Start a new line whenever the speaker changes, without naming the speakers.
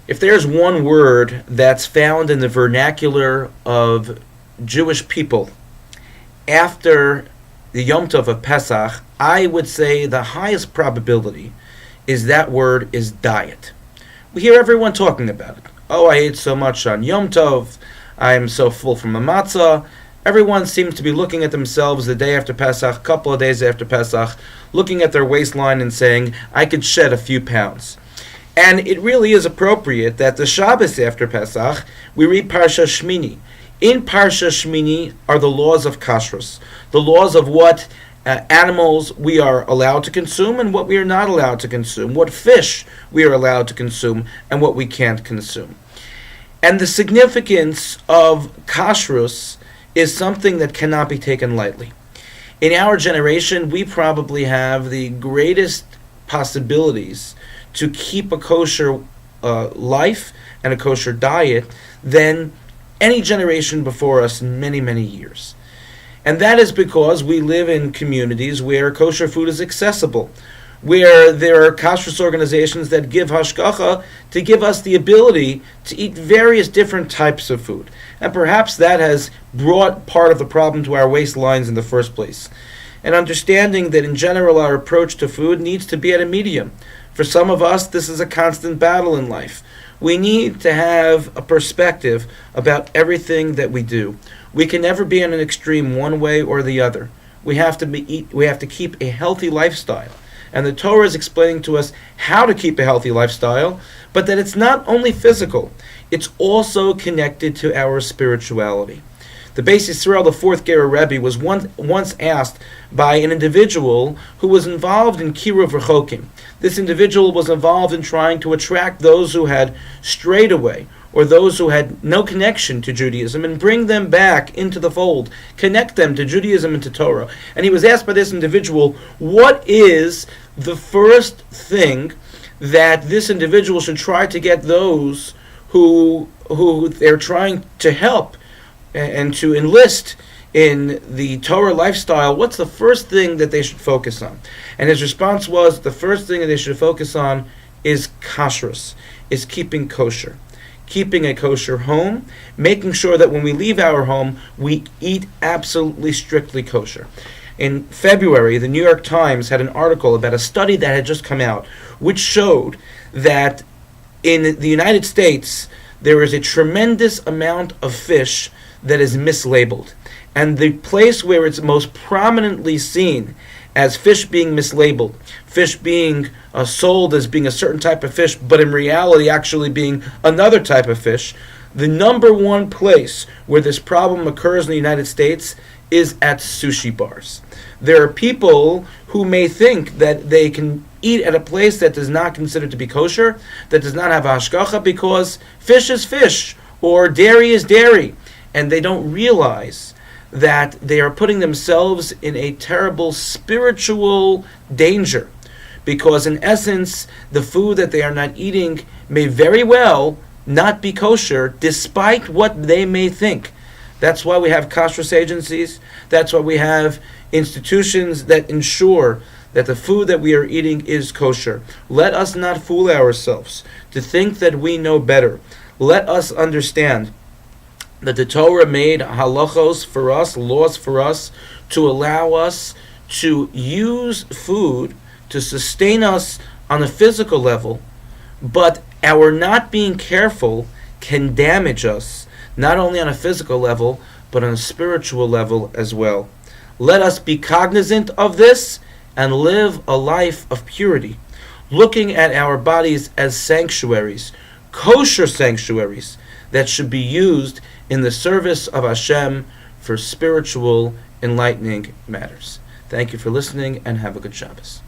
If there's one word that's found in the vernacular of Jewish people after the Yom Tov of Pesach, I would say the highest probability is that word is diet. We hear everyone talking about it. Oh, I ate so much on Yom Tov. I'm so full from a matzah. Everyone seems to be looking at themselves the day after Pesach, a couple of days after Pesach, looking at their waistline and saying, I could shed a few pounds. And it really is appropriate that the Shabbos after Pesach, we read Parsha Shemini. In Parsha Shemini are the laws of kashrus, the laws of what animals we are allowed to consume and what we are not allowed to consume, what fish we are allowed to consume and what we can't consume. And the significance of kashrus is something that cannot be taken lightly. In our generation, we probably have the greatest possibilities to keep a kosher life and a kosher diet than any generation before us in many, many years. And that is because we live in communities where kosher food is accessible, where there are kashrus organizations that give hashgacha to give us the ability to eat various different types of food. And perhaps that has brought part of the problem to our waistlines in the first place. And understanding that in general our approach to food needs to be at a medium. For some of us, this is a constant battle in life. We need to have a perspective about everything that we do. We can never be in an extreme one way or the other. We have to keep a healthy lifestyle. And the Torah is explaining to us how to keep a healthy lifestyle, but that it's not only physical, it's also connected to our spirituality. The Beis Yisrael, the fourth Ger Rebbe, was once asked by an individual who was involved in Kiruv Rechokim. This individual was involved in trying to attract those who had strayed away or those who had no connection to Judaism and bring them back into the fold, connect them to Judaism and to Torah. And he was asked by this individual, what is the first thing that this individual should try to get those who they're trying to help and to enlist in the Torah lifestyle, what's the first thing that they should focus on? And his response was, the first thing that they should focus on is kashrus, is keeping kosher. Keeping a kosher home, making sure that when we leave our home, we eat absolutely strictly kosher. In February, the New York Times had an article about a study that had just come out, which showed that in the United States, there is a tremendous amount of fish that is mislabeled. And the place where it's most prominently seen as fish being mislabeled, fish being sold as being a certain type of fish, but in reality actually being another type of fish, the number one place where this problem occurs in the United States is at sushi bars. There are people who may think that they can eat at a place that is not considered to be kosher, that does not have hashgacha, because fish is fish, or dairy is dairy, and they don't realize that they are putting themselves in a terrible spiritual danger, because in essence, the food that they are not eating may very well not be kosher, despite what they may think. That's why we have kashrus agencies. That's why we have institutions that ensure that the food that we are eating is kosher. Let us not fool ourselves to think that we know better. Let us understand that the Torah made halachos for us, laws for us, to allow us to use food to sustain us on a physical level, but our not being careful can damage us, not only on a physical level, but on a spiritual level as well. Let us be cognizant of this and live a life of purity, looking at our bodies as sanctuaries, kosher sanctuaries, that should be used in the service of Hashem for spiritual enlightening matters. Thank you for listening and have a good Shabbos.